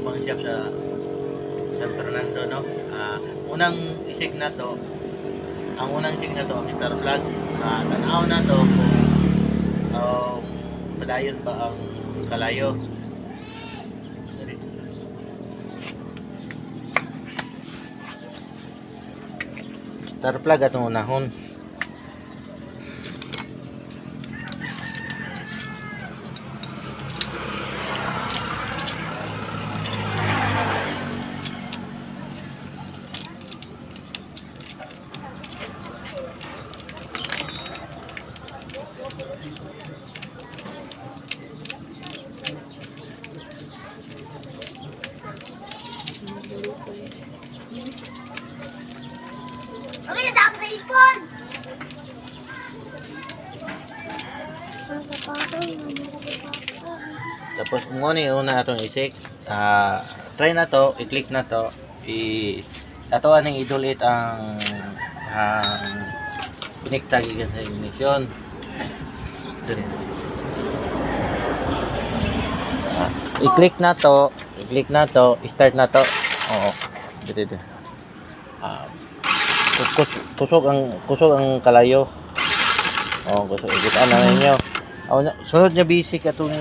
pawn shop sa San Fernando, no? Unang isig na to, ang Mr. Vlog. Tanaw na to kung padayon ba ang kalayo. Star plug atong unahon. Kami na ang cellphone! Tapos kung ano yung una atong isik, try na to, i-click na to, ato aning idulit ang pinikta gikan sa ignition. I-click na to, start na to. Oo. Dito. Kusog ang kalayo. Oh, kusog kita na ninyo. Sunod niya basic atong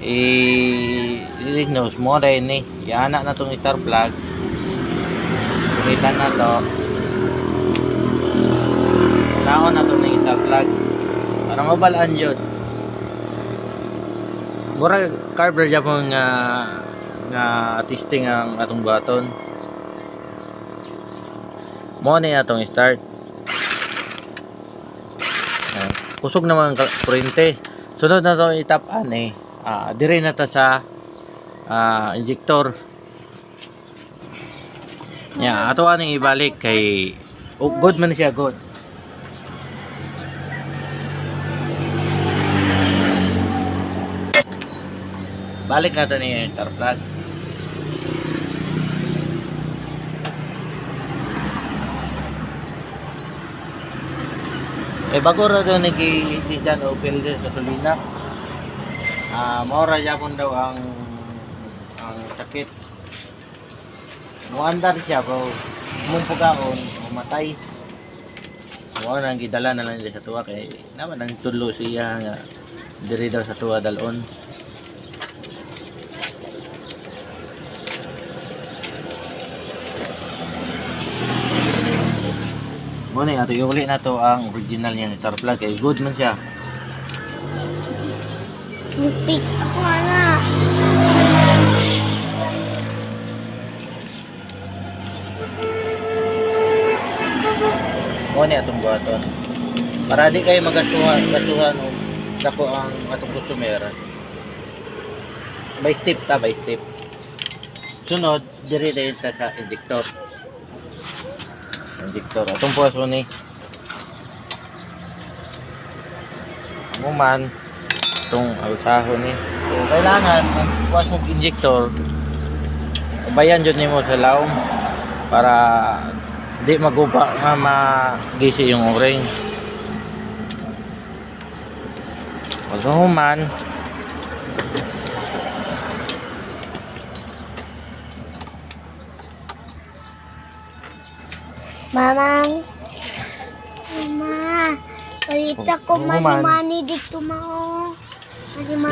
i-diagnose mo rin ni. Iana na tong star plug. Kita na to. Naon na to ng star plug. Para mabalaan yun. Mura carb ra mo nga testing ang atong button. Mo ni atong start. Kusog naman ang kurente. Sunod na to itap ani. Dire na ta sa injector. Ato ani ibalik kay good man siya, good. Balik natin yung star plug. Bago ra daw nag-iidan o filter gasolina. Maura yapon daw ang sakit. Muandar siya ko mumpugaon, mamatay. Mo nang gidala na lang sa tuwa kay naman ang tulo siya nga diri daw sa tuwa dalon. Muna ato iuli na to ang original niya star plug kay good man siya. Pick ako na. Muna atong button. Para di kayo magasuhan o dako ang atong customer. By step. Sunod, dire ta sa injector. Atong puso ni man itong alsahon ni. So kailangan ang puwas mong injector bayan dyan nimo sa laom para di maguba nga magisi yung o-ring. Pag human Mama, palita ko mani dito mao.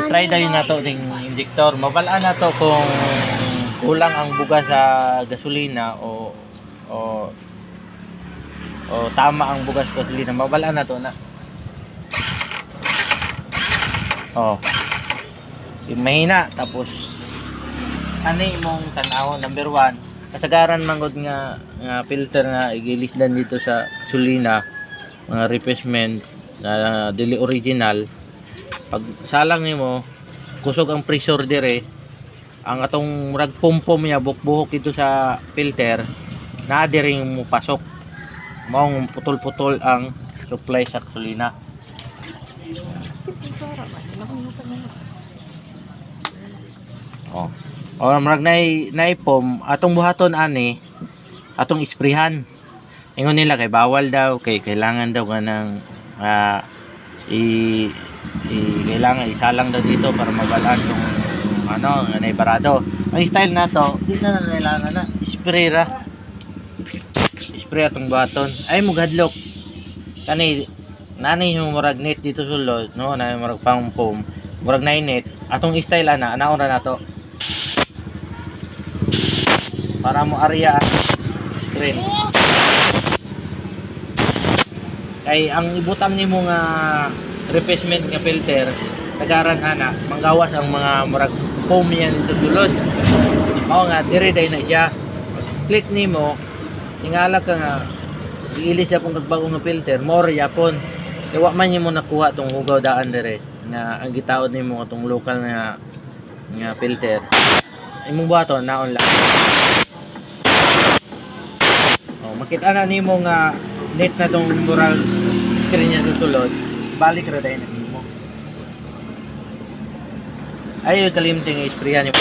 try dayon na to ding injector. Mabalaan na to kung kulang ang bugas sa gasolina o tama ang bugas sa gasolina. Mabalaan na to na. Mahina tapos ani mong tanaw number 1. Kasagaran manggod nga filter nga igilisdan dito sa gasolina, mga replacement na dili original. Pag salang nimo kusog ang pressure dire, ang atong murag pumpom niya buhok ito sa filter na dire mo pasok. Maong putol-putol ang supply sa gasolina. Marag naipom atong buhaton ani atong isprihan. Ingon nila kay bawal daw, kay kailangan daw nga ng kailangan isa lang daw dito para mabalaan tong ano, nga barado. Ang style na to, di na kailangan na spray ra. Spray atong baton. Ay mo gadlok. Kani nani yung murag net dito sulod, no? Na murag pang foam. Murag na net. Atong style ana, anaon ra na to. Para mo area screen. Kay ang ibutang nimo nga replacement nga filter, tagaran ana, manggawas ang mga murag foam yan dito sulod. Mao nga dire day na siya. Click nimo, ingala ka nga iilis siya kung kagbago nga filter, more yapon. Iwa man nimo nakuha tong hugaw daan dire nga ang gitaod nimo atong local nga filter. Imong buhaton naon lang. Oh, makita na nimo nga net na tong mural screen niya sulod. Balik ra day na nimo. Ay kalimting isprayan niyo.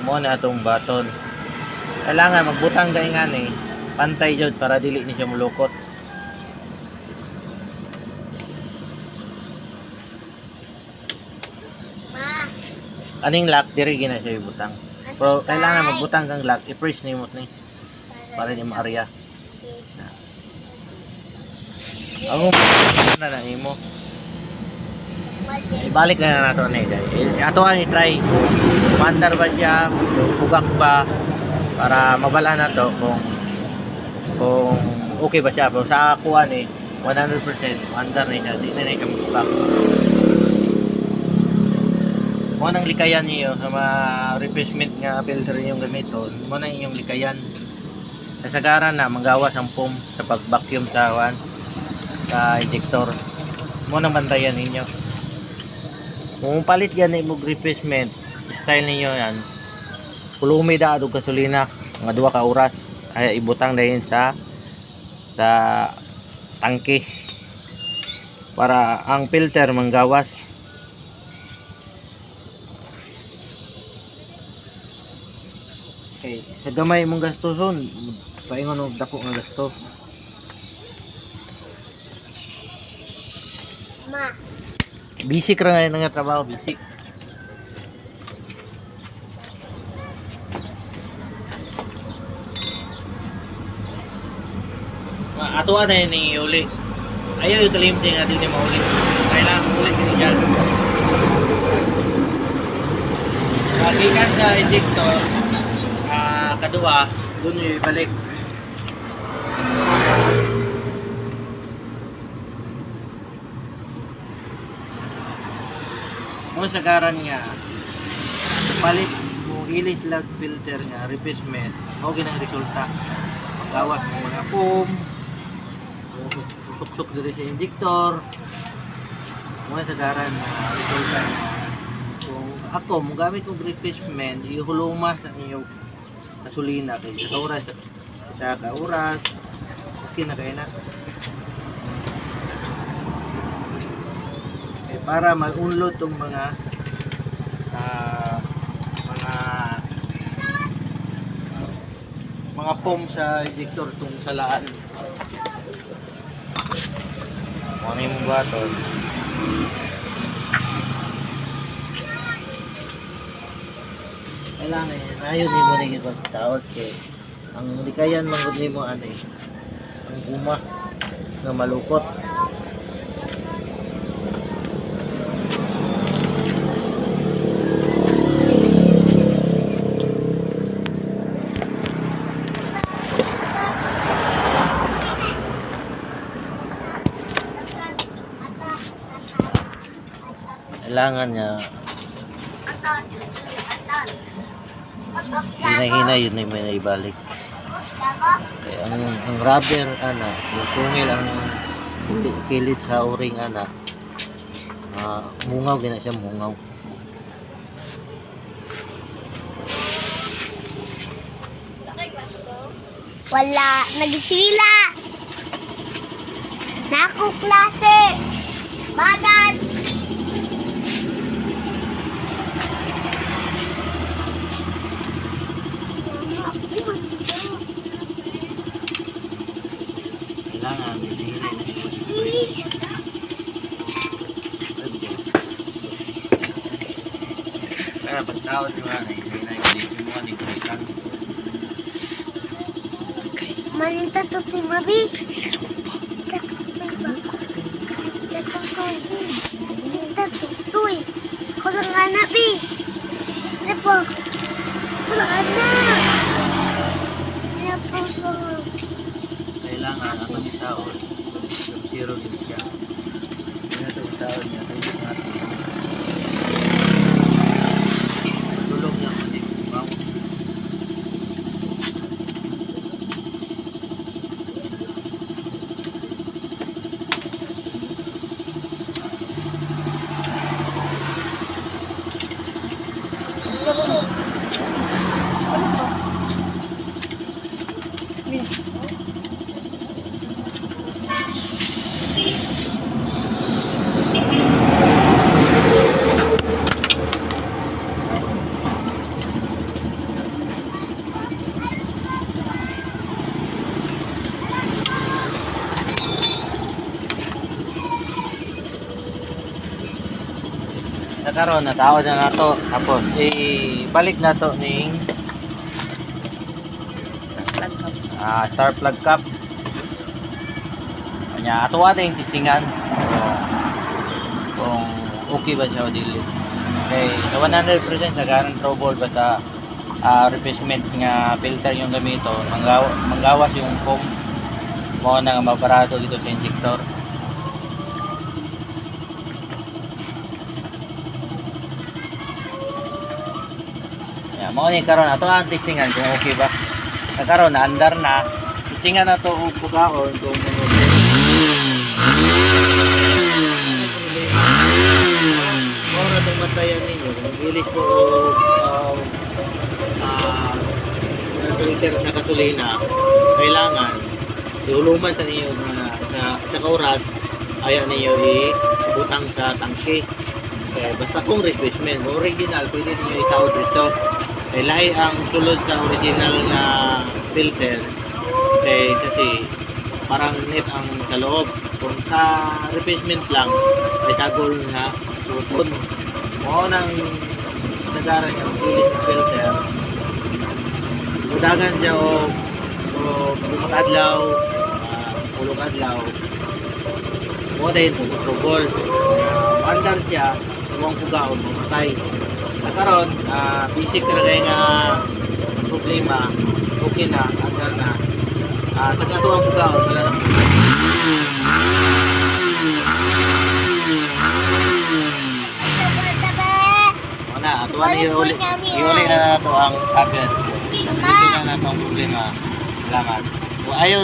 Mo na atong baton. Kailangan magbutang kay ngani pantay jud para dili ni siya mulukot. Aning lock diri gina siya ibutang. Pero kailangan magbutang kang lock, i-press nimo ni para di ma-area. Ang na nimo. Ibalik na nato ni guys. Ato ang i-try. Mandar ba siya, bugak ba para mabala na to kung okay ba siya. Pero sa kuha ni 100% mandar na siya, di na siya bugak. Mo nang likayan niyo sa mga replacement nga filter yung gamiton, mo nang inyong likayan. Kasagaran na manggawas ang foam sa pag-vacuum sa sa injector. Mo nang bantayan ninyo. Kung palit yan imong replacement, style niyo yan. Kulumi da og gasolina nga 2 ka oras ay ibutang dayon sa tangke para ang filter manggawas. Okay, sa gamay mong gastuson, paingon og dako nga gasto. Ma. Basic ra nga nga trabaho, basic. Ato na yun ni uli. Ayaw yung talimting natin ni mauli. Kailangan ulit din siya. Kagikan sa injector, kadua, doon yung ibalik. Kung sagaran nga, palit mo ilis lag filter nga, replacement, okay ng resulta. Gawas mo mga foam, susuk-suk dari sa injector, mga sagaran nga, resulta nga. Kung ako, magamit kong replacement, ihuluma sa inyong gasolina kay sa oras, okay na kayo na. Para mag-unload tong mga foam sa injector tong salaan. Ano yung baton? Kailangan ayun ni mo rin yung taot kay ang likayan mangod ni mo ano ang guma na malukot. Kailangan niya hina-hina yun na may naibalik. Kaya ang rubber ana, yung tungil ang kilid sa o-ring ana, mungaw gina siya mungaw. Wala, nagsila. Naku klase. Bagat. Kailangan, hindi para pagtaon mo na i-delete mo ni Kulikan. Malinta to si Mabi. Malinta to tuy. Kurang anak Bi. Lepo. Kurang anak. Lepo ko. Kailangan ang pagtaon. Zero din siya. Hindi na pagtaon niya. Tulog natin. Tulog niya mo din. Wow. Nakaroon na tawad na nato tapos balik na to ning star plug cap kanya ato ating testingan kung okay ba siya o dili okay sa 100% sa garang trouble basta replacement nga filter yung gamito manggawas yung foam mo na nga mabarado dito sa injector. Mao ni karon ato ang testingan kung okay ba. Nagkaroon na andar na. Testingan na to og pagkaon kung ora tong matayan ninyo kung ilis ko filter sa gasolina kailangan iuluman sa ninyo sa kauras ayaw ninyo ibutang sa tangke. Basta kung replacement original pwede ninyo itawag dito. Lahi ang sulod sa original na filter kasi parang net ang sa loob. Kung sa replacement lang ay sagol na supon mo nang nagaran yung ulit na filter udagan siya o makadlaw pulong adlaw mo dahil ito trouble mandar siya huwag pugaon mamatay. Nakaroon, basic talaga yung problema, okay na, andar na. Tagatuang pugaon, wala na. Wala, atuan iuli na nato ang agad. Basic na nato ang problema. Salamat. Ayaw